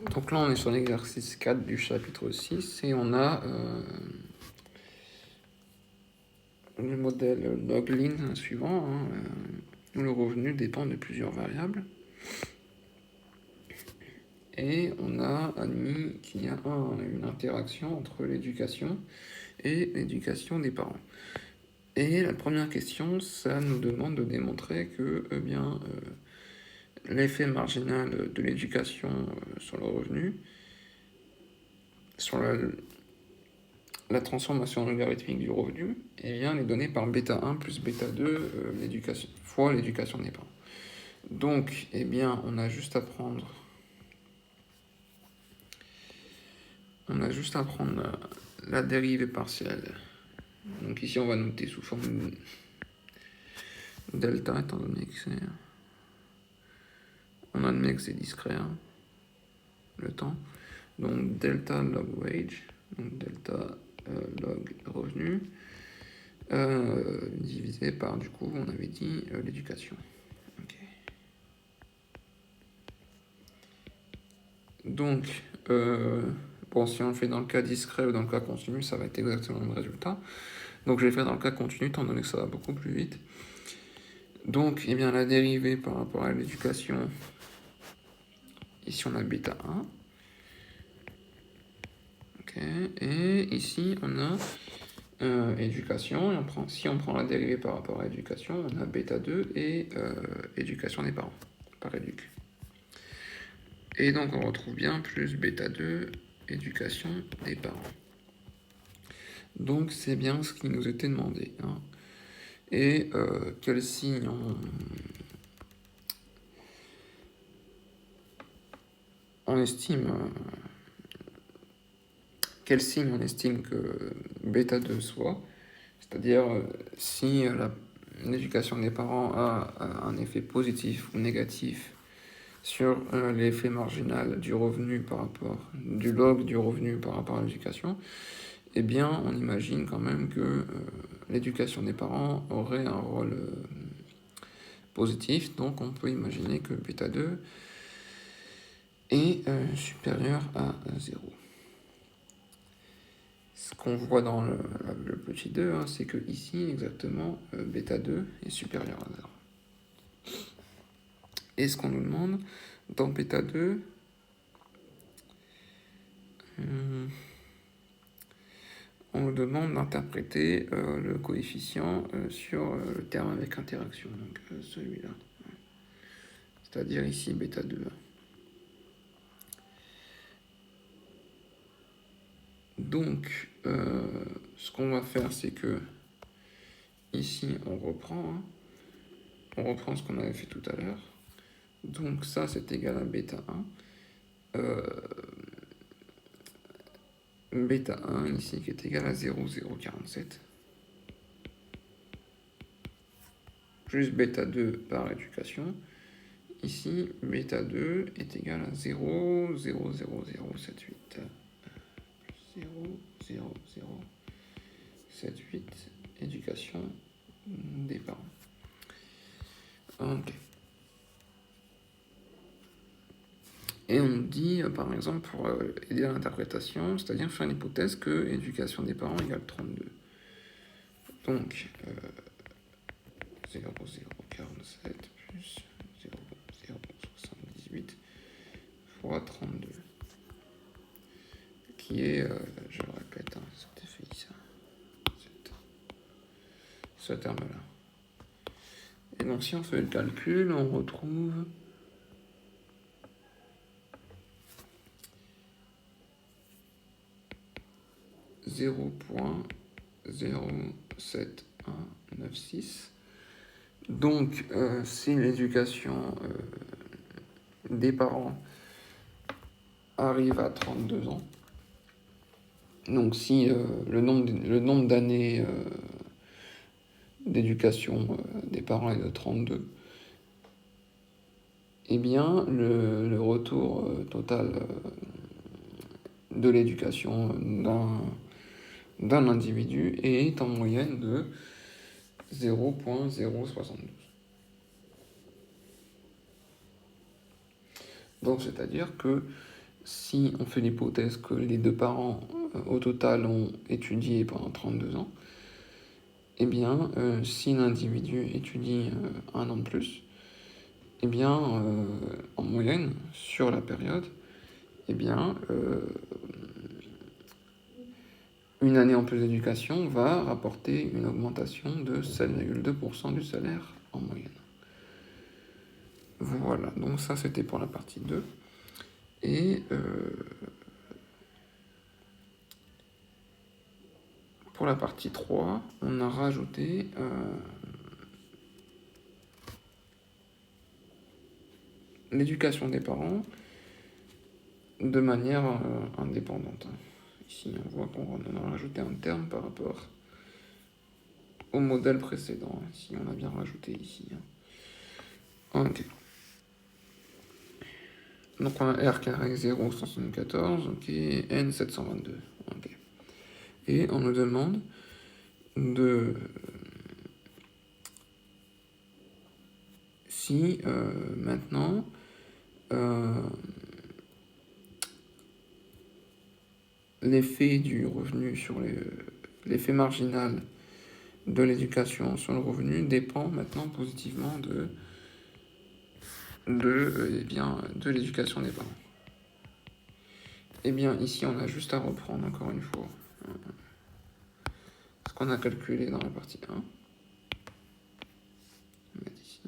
Donc là, on est sur l'exercice 4 du chapitre 6 et on a le modèle log-lin suivant, hein, où le revenu dépend de plusieurs variables. Et on a admis qu'il y a une interaction entre l'éducation et l'éducation des parents. Et la première question, ça nous demande de démontrer que l'effet marginal de l'éducation sur le revenu, sur la transformation logarithmique du revenu, est donné par bêta 1 plus bêta 2 fois l'éducation des parents. Donc, on a juste à prendre la dérivée partielle. Donc ici, on va noter sous forme de delta, étant donné que on admet que c'est discret, hein, le temps. Donc delta log wage, donc delta log revenu, divisé par, du coup, on avait dit l'éducation. Okay. Donc, si on le fait dans le cas discret ou dans le cas continu, ça va être exactement le même résultat. Donc je vais faire dans le cas continu, étant donné que ça va beaucoup plus vite. Donc, la dérivée par rapport à l'éducation, ici on a bêta 1. Okay. Et ici on a éducation, et si on prend la dérivée par rapport à éducation, on a bêta 2 et éducation des parents, par éduc. Et donc on retrouve bien plus bêta 2, éducation des parents. Donc c'est bien ce qui nous était demandé. Hein. Et quel signe on estime que bêta 2 soit, c'est-à-dire si l'éducation des parents a un effet positif ou négatif sur l'effet marginal du revenu du log du revenu par rapport à l'éducation, on imagine quand même que l'éducation des parents aurait un rôle positif, donc on peut imaginer que bêta 2 est supérieur à 0. Ce qu'on voit dans le petit 2, hein, c'est que ici, exactement, bêta 2 est supérieur à 0. Et ce qu'on nous demande, dans bêta 2, on nous demande d'interpréter le coefficient sur le terme avec interaction, donc celui-là. C'est-à-dire ici bêta 2. Donc, ce qu'on va faire, c'est que ici, on reprend ce qu'on avait fait tout à l'heure. Donc ça, c'est égal à bêta 1. Bêta 1 ici qui est égal à 0,047 plus bêta 2 par éducation. Ici, bêta 2 est égal à 0,00078 0,0078 éducation des parents. Ok. Et on nous dit, par exemple, pour aider à l'interprétation, c'est-à-dire faire l'hypothèse que éducation des parents égale 32. Donc, 0,047 plus 0,078 fois 32, qui est, je le répète, cet effet ici, ce terme-là. Et donc, si on fait le calcul, on retrouve 0,07196. Donc, si l'éducation des parents arrive à 32 ans, donc si le nombre d'années d'éducation des parents est de 32, le retour total de l'éducation d'un individu est en moyenne de 0,072. Donc c'est-à-dire que si on fait l'hypothèse que les deux parents au total ont étudié pendant 32 ans, eh bien, si l'individu étudie un an de plus, eh bien, en moyenne, sur la période, eh bien, une année en plus d'éducation va rapporter une augmentation de 7,2% du salaire en moyenne. Voilà, donc ça c'était pour la partie 2. Et pour la partie 3, on a rajouté l'éducation des parents de manière indépendante. Ici, on voit qu'on a rajouté un terme par rapport au modèle précédent. Ici, on a bien rajouté ici. Ok. Donc on a R carré 0, 174, ok, N 722. Ok. Et on nous demande de si maintenant l'effet du revenu sur l'effet marginal de l'éducation sur le revenu dépend maintenant positivement de l'éducation des parents. Eh bien, ici, on a juste à reprendre encore une fois ce qu'on a calculé dans la partie 1. On va mettre ici.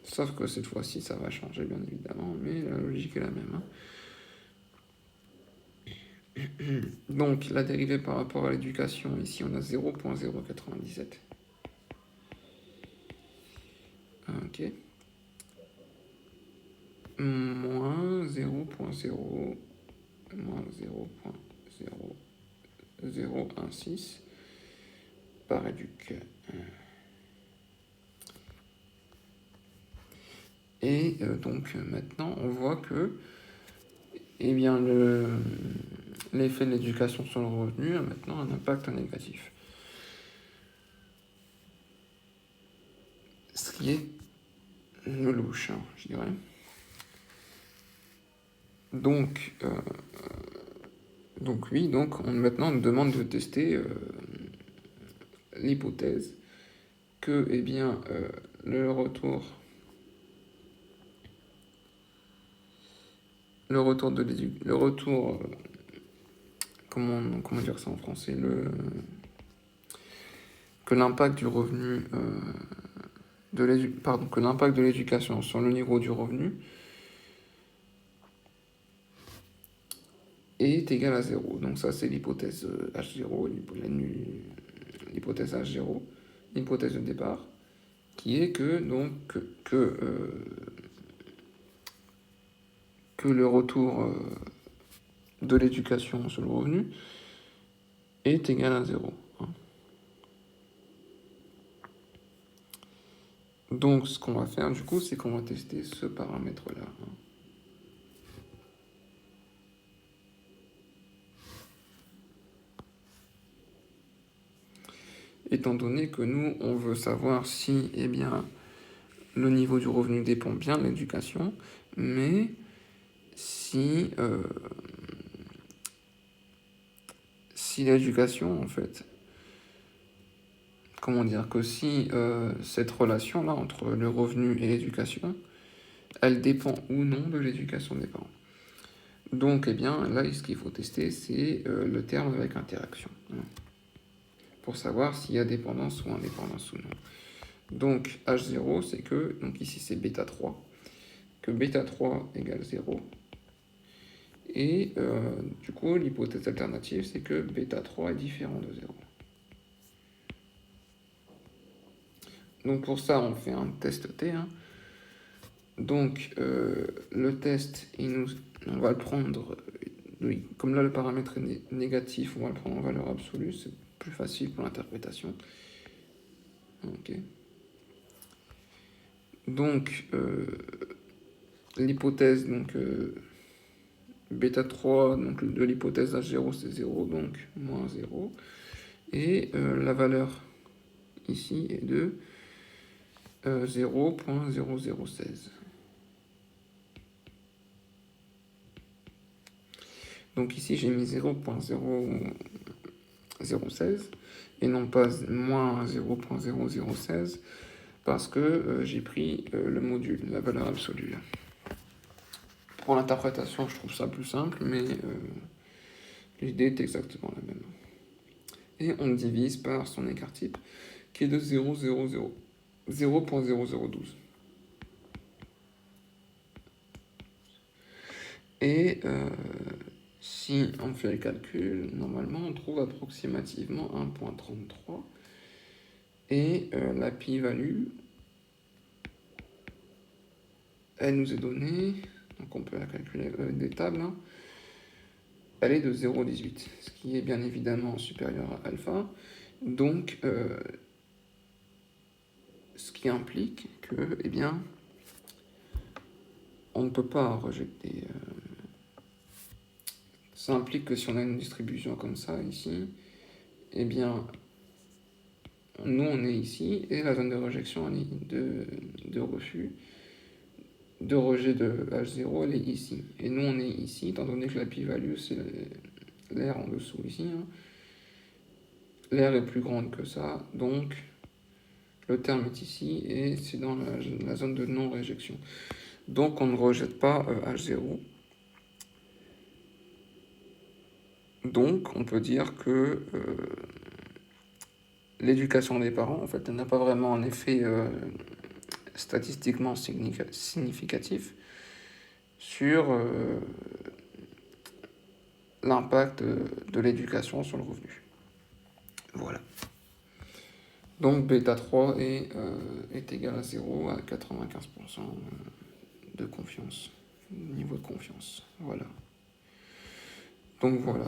Sauf que cette fois-ci, ça va changer, bien évidemment, mais la logique est la même. Donc, la dérivée par rapport à l'éducation, ici, on a 0,097. Ok. Moins 0,0, moins 0,0016 par éduc. Et donc maintenant, on voit que eh bien, l'effet de l'éducation sur le revenu a maintenant un impact négatif. Ce qui est louche, je dirais. Donc oui, maintenant on nous demande de tester l'hypothèse que eh bien, le retour comment dire ça en français, que l'impact du revenu que l'impact de l'éducation sur le niveau du revenu est égal à 0. Donc ça c'est l'hypothèse H0, l'hypothèse H0, l'hypothèse de départ, qui est que le retour de l'éducation sur le revenu est égal à 0. Donc ce qu'on va faire du coup, c'est qu'on va tester ce paramètre-là. Étant donné que nous, on veut savoir si eh bien, le niveau du revenu dépend bien de l'éducation, mais si l'éducation, en fait, comment dire, que si cette relation-là entre le revenu et l'éducation, elle dépend ou non de l'éducation des parents. Donc, eh bien, là, ce qu'il faut tester, c'est le terme avec interaction, pour savoir s'il y a dépendance ou indépendance ou non. Donc, H0, c'est que, donc ici c'est bêta 3, que bêta 3 égale 0. Et du coup, l'hypothèse alternative, c'est que bêta 3 est différent de 0. Donc pour ça, on fait un test T. Donc le test, on va le prendre, comme là le paramètre est négatif, on va le prendre en valeur absolue, c'est plus facile pour l'interprétation. Ok. Donc l'hypothèse, bêta 3, donc de l'hypothèse H0 c'est 0, donc moins 0. Et la valeur ici est de 0,0016. Donc ici, j'ai mis 0.016 et non pas moins 0.0016 parce que j'ai pris le module, la valeur absolue. Pour l'interprétation, je trouve ça plus simple, mais l'idée est exactement la même. Et on divise par son écart type, qui est de 0.0012. Et si on fait le calcul, normalement, on trouve approximativement 1.33. Et la pi-value, elle nous est donnée, donc on peut la calculer avec des tables, hein. Elle est de 0,18, ce qui est bien évidemment supérieur à alpha, donc ce qui implique que, eh bien, on ne peut pas rejeter. Ça implique que si on a une distribution comme ça ici, eh bien, nous on est ici, et la zone de rejection, de refus, de rejet de H0, elle est ici. Et nous on est ici, étant donné que la pi-value c'est l'air en dessous ici, hein. L'air est plus grande que ça, donc le terme est ici, et c'est dans la zone de non-réjection. Donc on ne rejette pas H0. Donc on peut dire que l'éducation des parents, en fait, elle n'a pas vraiment un effet statistiquement significatif sur l'impact de l'éducation sur le revenu. Voilà. Donc bêta 3 est égal à 0 à 95% de confiance, niveau de confiance. Voilà. Donc voilà.